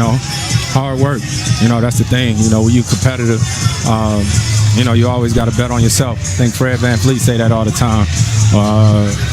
know, hard work. You know, that's the thing. You know, when you're competitive, you know, you always got to bet on yourself. I think Fred VanVleet say that all the time.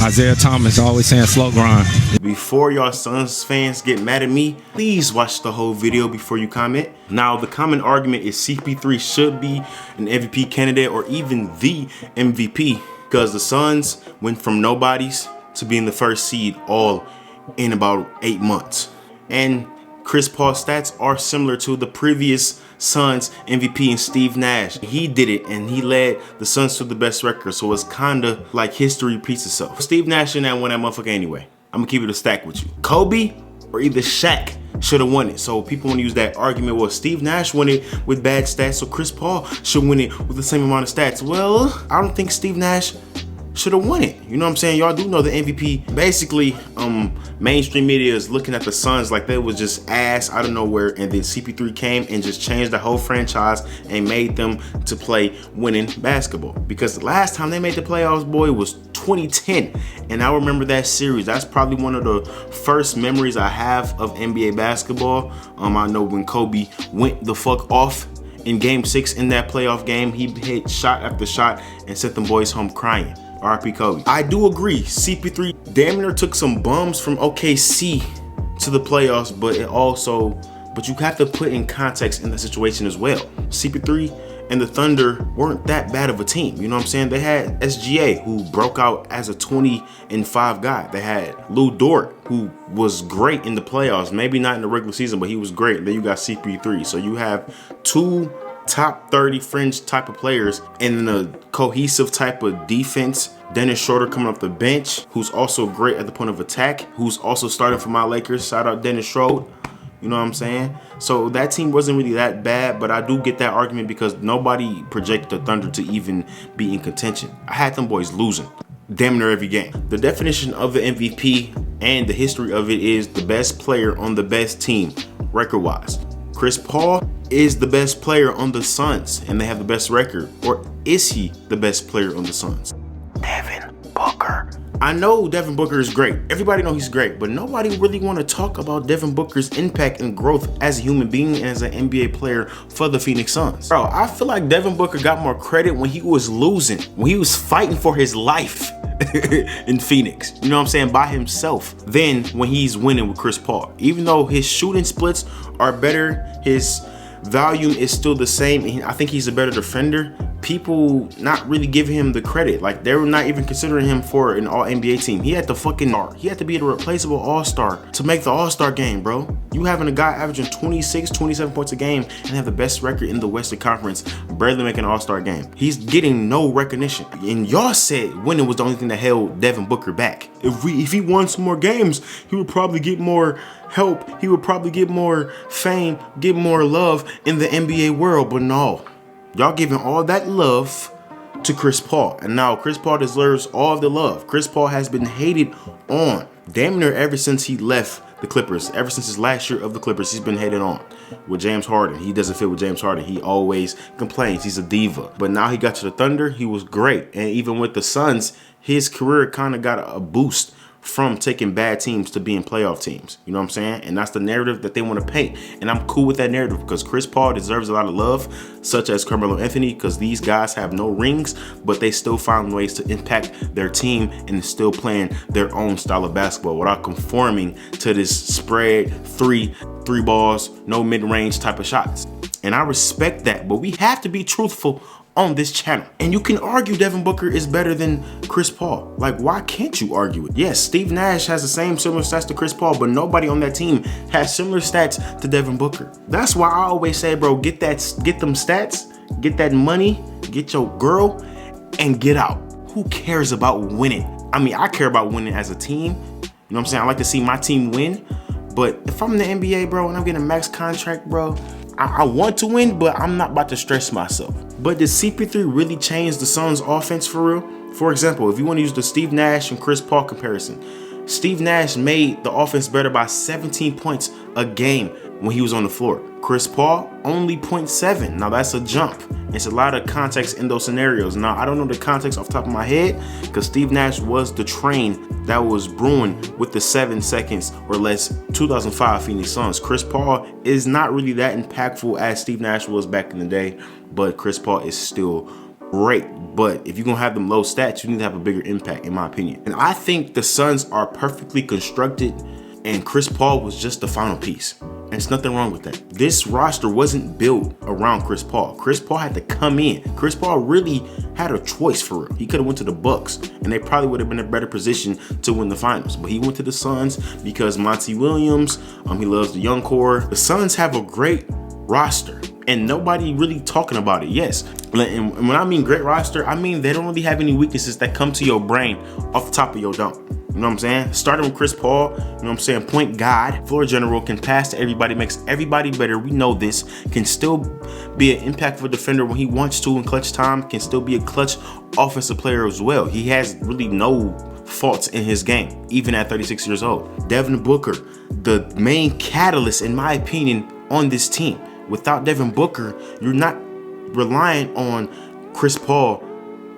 Isaiah Thomas always saying slow grind. Before y'all Suns fans get mad at me, please watch the whole video before you comment. Now, the common argument is CP3 should be an MVP candidate or even the MVP because the Suns went from nobodies to being the first seed all in about 8 months. And Chris Paul's stats are similar to the previous Suns MVP and Steve Nash. He did it and he led the Suns to the best record, so it's kinda like history repeats itself. Steve Nash didn't have won that motherfucker anyway. I'm gonna keep it a stack with you. Kobe or either Shaq should have won it. So people want to use that argument, well, Steve Nash won it with bad stats, so Chris Paul should win it with the same amount of stats. Well, I don't think Steve Nash should have won it. You know what I'm saying? Y'all do know the MVP. Basically, mainstream media is looking at the Suns like they was just ass out of nowhere, and then CP3 came and just changed the whole franchise and made them to play winning basketball. Because the last time they made the playoffs, boy, was 2010, and I remember that series. That's probably one of the first memories I have of NBA basketball. I know when Kobe went the fuck off in Game 6 in that playoff game, he hit shot after shot and sent them boys home crying. RIP Kobe. I do agree, CP3 damn near took some bums from OKC to the playoffs, but you have to put in context in the situation as well. CP3 and the Thunder weren't that bad of a team. You know what I'm saying? They had SGA, who broke out as a 20-5 guy. They had Lou Dort, who was great in the playoffs. Maybe not in the regular season, but he was great. And then you got CP3. So you have two top 30 fringe type of players and then a cohesive type of defense. Dennis Schroeder coming off the bench, who's also great at the point of attack, who's also starting for my Lakers. Shout out Dennis Schroeder. You know what I'm saying? So that team wasn't really that bad, but I do get that argument because nobody projected the Thunder to even be in contention. I had them boys losing damn near every game. The definition of the MVP and the history of it is the best player on the best team, record-wise. Chris Paul is the best player on the Suns and they have the best record. Or is he the best player on the Suns? Devin Booker. I know Devin Booker is great. Everybody know he's great, but nobody really want to talk about Devin Booker's impact and growth as a human being and as an NBA player for the Phoenix Suns. Bro, I feel like Devin Booker got more credit when he was losing, when he was fighting for his life in Phoenix, you know what I'm saying, by himself, than when he's winning with Chris Paul. Even though his shooting splits are better, his volume is still the same, and I think he's a better defender. People not really giving him the credit. Like, they were not even considering him for an all-NBA team. He had to be a replaceable all-star to make the all-star game, bro. You having a guy averaging 26, 27 points a game and have the best record in the Western Conference, barely making an all-star game. He's getting no recognition. And y'all said winning was the only thing that held Devin Booker back. If he won some more games, he would probably get more help. He would probably get more fame, get more love in the NBA world, but no. Y'all giving all that love to Chris Paul. And now Chris Paul deserves all of the love. Chris Paul has been hated on damn near ever since he left the Clippers. Ever since his last year of the Clippers, he's been hated on. With James Harden, he doesn't fit with James Harden. He always complains. He's a diva. But now he got to the Thunder, he was great. And even with the Suns, his career kind of got a boost from taking bad teams to being playoff teams. You know what I'm saying? And that's the narrative that they want to paint. And I'm cool with that narrative because Chris Paul deserves a lot of love, such as Carmelo Anthony, because these guys have no rings, but they still found ways to impact their team and still playing their own style of basketball without conforming to this spread three balls, no mid-range type of shots. And I respect that, but we have to be truthful on this channel. And you can argue Devin Booker is better than Chris Paul. Like, why can't you argue it? Yes, Steve Nash has the same similar stats to Chris Paul, but nobody on that team has similar stats to Devin Booker. That's why I always say, bro, get them stats, get that money, get your girl, and get out. Who cares about winning? I mean, I care about winning as a team. You know what I'm saying? I like to see my team win. But if I'm in the NBA, bro, and I'm getting a max contract, bro, I want to win, but I'm not about to stress myself. But did CP3 really change the Suns' offense for real? For example, if you want to use the Steve Nash and Chris Paul comparison, Steve Nash made the offense better by 17 points a game when he was on the floor. Chris Paul, only 0.7. Now that's a jump. It's a lot of context in those scenarios. Now, I don't know the context off the top of my head because Steve Nash was the train that was brewing with the 7 seconds or less 2005 Phoenix Suns. Chris Paul is not really that impactful as Steve Nash was back in the day, but Chris Paul is still great. But if you're going to have them low stats, you need to have a bigger impact, in my opinion. And I think the Suns are perfectly constructed, and Chris Paul was just the final piece. And there's nothing wrong with that. This roster wasn't built around Chris Paul. Chris Paul had to come in. Chris Paul really had a choice for real. He could have went to the Bucks, and they probably would have been in a better position to win the finals. But he went to the Suns because Monty Williams, he loves the young core. The Suns have a great roster, and nobody really talking about it. Yes, and when I mean great roster, I mean they don't really have any weaknesses that come to your brain off the top of your dome. You know what I'm saying? Starting with Chris Paul, you know what I'm saying? Point guard, floor general, can pass to everybody, makes everybody better. We know this. Can still be an impactful defender when he wants to in clutch time. Can still be a clutch offensive player as well. He has really no faults in his game, even at 36 years old. Devin Booker, the main catalyst, in my opinion, on this team. Without Devin Booker, you're not relying on Chris Paul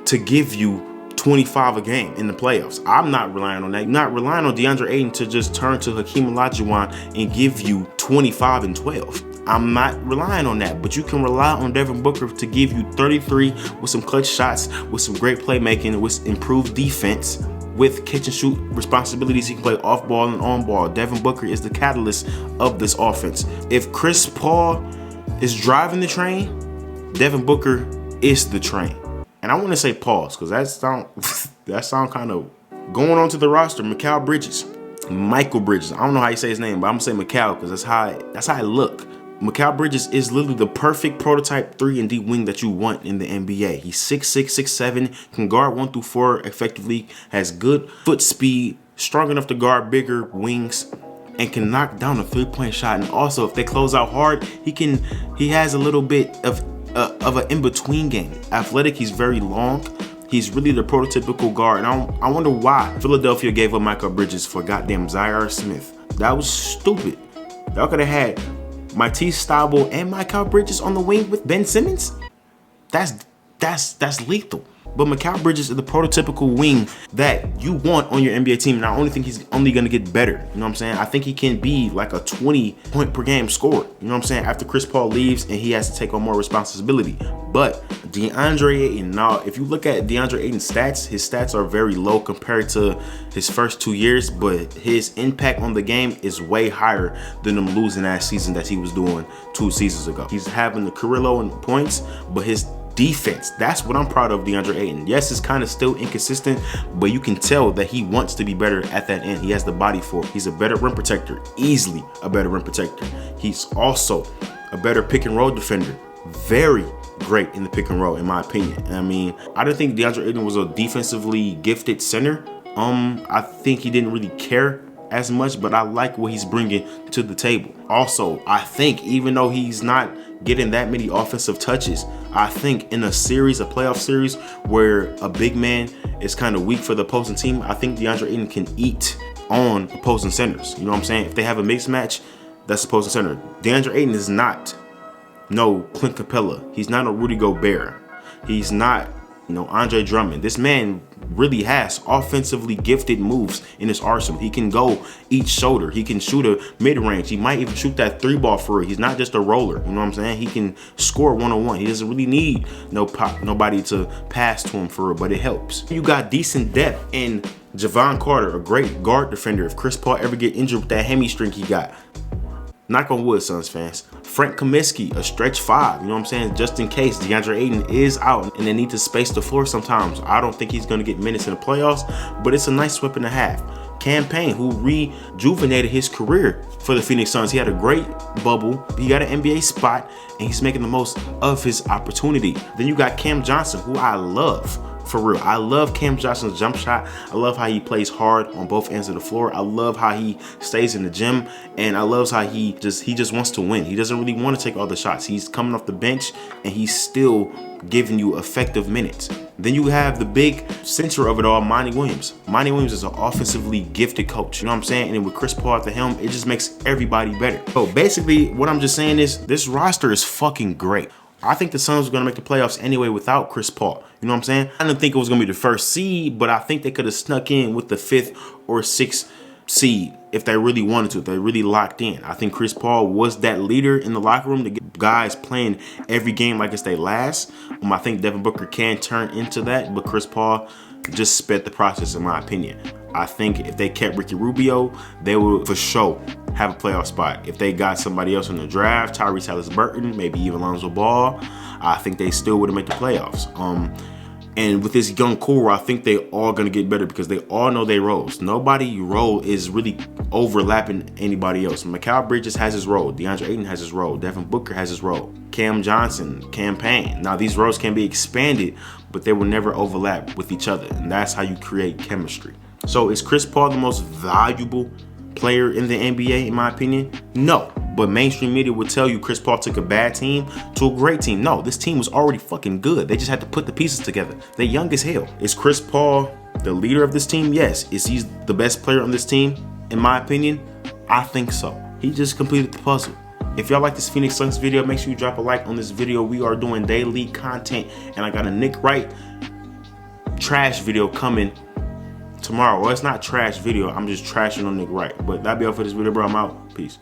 to give you 25 a game in the playoffs. I'm not relying on that. You're not relying on DeAndre Ayton to just turn to Hakeem Olajuwon and give you 25 and 12. I'm not relying on that, but you can rely on Devin Booker to give you 33 with some clutch shots, with some great playmaking, with improved defense, with catch and shoot responsibilities. He can play off ball and on ball. Devin Booker is the catalyst of this offense. If Chris Paul is driving the train, Devin Booker is the train. And I want to say pause because that sound kind of going on to the roster. Michael Bridges. I don't know how you say his name, but I'm gonna say Michael because that's how I look. Michael Bridges is literally the perfect prototype 3-and-D wing that you want in the NBA. He's 6'6", 6'7", can guard 1 through 4 effectively, has good foot speed, strong enough to guard bigger wings, and can knock down a 3-point shot. And also, if they close out hard, he has a little bit of an in-between game. Athletic, he's very long. He's really the prototypical guard. And I wonder why Philadelphia gave up Michael Bridges for goddamn Zaire Smith. That was stupid. Y'all could have had Matisse Thybulle and Michael Bridges on the wing with Ben Simmons. That's lethal. But Michael Bridges is the prototypical wing that you want on your NBA team. And I only think he's only going to get better. You know what I'm saying? I think he can be like a 20-point per game scorer. You know what I'm saying? After Chris Paul leaves and he has to take on more responsibility. But DeAndre Ayton, now if you look at DeAndre Ayton's stats, his stats are very low compared to his first 2 years. But his impact on the game is way higher than him losing that season that he was doing 2 seasons ago. He's having the career low in points, but his defense, that's what I'm proud of DeAndre Ayton. Yes, it's kind of still inconsistent, but you can tell that he wants to be better at that end. He has the body for it. He's a better rim protector, easily a better rim protector. He's also a better pick and roll defender. Very great in the pick and roll, in my opinion. I mean, I didn't think DeAndre Ayton was a defensively gifted center. I think he didn't really care as much, but I like what he's bringing to the table. Also, I think even though he's not getting that many offensive touches, I think in a playoff series where a big man is kind of weak for the opposing team, I think DeAndre Ayton can eat on opposing centers. You know what I'm saying? If they have a mixed match, that's opposing center. DeAndre Ayton is not no Clint Capella. He's not a Rudy Gobert. He's not, Andre Drummond. This man really has offensively gifted moves in his arsenal. He can go each shoulder. He can shoot a mid-range. He might even shoot that 3-ball for it. He's not just a roller. You know what I'm saying? He can score one-on-one. He doesn't really need nobody to pass to him for it, but it helps. You got decent depth in Javon Carter, a great guard defender. If Chris Paul ever get injured with that hamstring he got, knock on wood, Suns fans. Frank Kaminsky, a stretch 5, you know what I'm saying? Just in case DeAndre Ayton is out and they need to space the floor sometimes. I don't think he's going to get minutes in the playoffs, but it's a nice weapon to have. Cam Payne, who rejuvenated his career for the Phoenix Suns. He had a great bubble. He got an NBA spot, and he's making the most of his opportunity. Then you got Cam Johnson, who I love For real, I love Cam Johnson's jump shot. I love how he plays hard on both ends of the floor. I love how he stays in the gym, and I love how he just wants to win. He doesn't really want to take all the shots. He's coming off the bench and he's still giving you effective minutes. Then you have the big center of it all, Monty Williams. Monty Williams is an offensively gifted coach. You know what I'm saying? And with Chris Paul at the helm, it just makes everybody better. So basically, what I'm just saying is this roster is fucking great. I think the Suns were going to make the playoffs anyway without Chris Paul. You know what I'm saying? I didn't think it was going to be the first seed, but I think they could have snuck in with the 5th or 6th seed if they really wanted to, if they really locked in. I think Chris Paul was that leader in the locker room to get guys playing every game like it's their last. I think Devin Booker can turn into that, but Chris Paul just sped the process, in my opinion. I think if they kept Ricky Rubio, they would for sure have a playoff spot. If they got somebody else in the draft, Tyrese Halliburton, maybe even Lonzo Ball, I think they still would have made the playoffs. And with this young core, I think they all gonna get better because they all know their roles. Nobody role is really overlapping anybody else. Mikal Bridges has his role. DeAndre Ayton has his role. Devin Booker has his role. Cam Johnson, Cam Payne. Now these roles can be expanded, but they will never overlap with each other. And that's how you create chemistry. So is Chris Paul the most valuable player in the NBA, in my opinion? No. But mainstream media would tell you Chris Paul took a bad team to a great team. No, this team was already fucking good. They just had to put the pieces together. They're young as hell. Is Chris Paul the leader of this team? Yes. Is he the best player on this team? In my opinion, I think so. He just completed the puzzle. If y'all like this Phoenix Suns video, make sure you drop a like on this video. We are doing daily content, and I got a Nick Wright trash video coming tomorrow. Well, it's not trash video. I'm just trashing on Nick Wright. But that'll be all for this video, bro. I'm out. Peace.